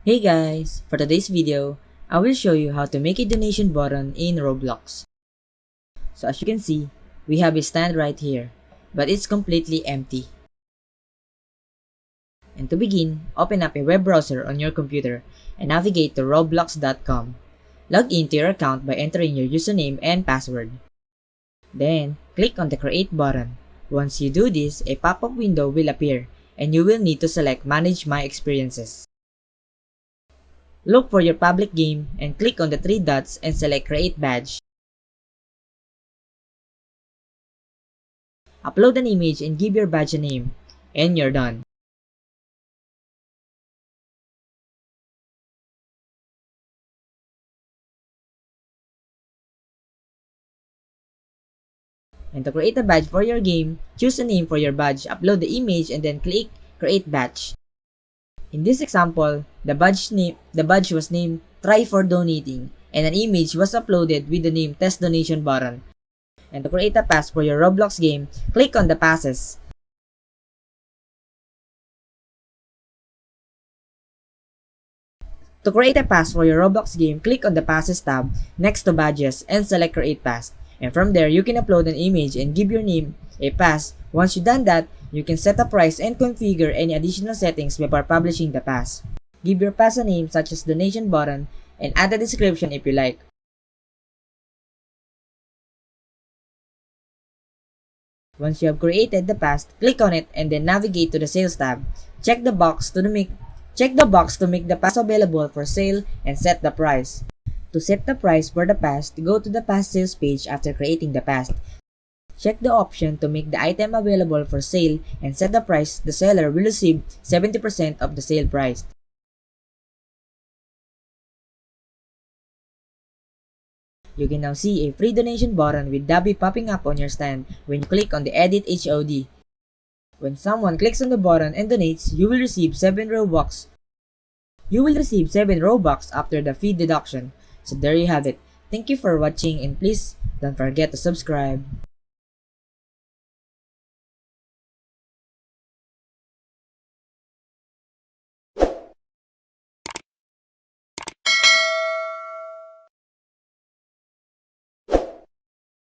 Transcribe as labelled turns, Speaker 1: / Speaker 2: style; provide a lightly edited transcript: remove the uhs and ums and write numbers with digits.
Speaker 1: Hey guys! For today's video, I will show you how to make a donation button in Roblox. So as you can see, we have a stand right here, but it's completely empty. And to begin, open up a web browser on your computer and navigate to roblox.com. Log into your account by entering your username and password. Then, click on the Create button. Once you do this, a pop-up window will appear and you will need to select Manage My Experiences. Look for your public game and click on the three dots and select Create Badge. Upload an image and give your badge a name, and you're done. And to create a badge for your game, choose a name for your badge, upload the image, and then click Create Badge. In this example, the badge was named Try for Donating, and an image was uploaded with the name Test Donation Button. And to create a pass for your Roblox game, click on the passes. To create a pass for your Roblox game, click on the Passes tab next to Badges and select Create Pass. And from there, you can upload an image and give your name a pass. Once you've done that, you can set a price and configure any additional settings before publishing the pass. Give your pass a name such as Donation Button and add a description if you like. Once you have created the pass, click on it and then navigate to the Sales tab. Check the box to make the pass available for sale and set the price. To set the price for the pass, go to the pass sales page after creating the pass. Check the option to make the item available for sale and set the price. The seller will receive 70% of the sale price. You can now see a free donation button with Dabby popping up on your stand when you click on the Edit HOD. When someone clicks on the button and donates, you will receive 7 Robux. You will receive 7 Robux after the fee deduction. So there you have it. Thank you for watching and please don't forget to subscribe.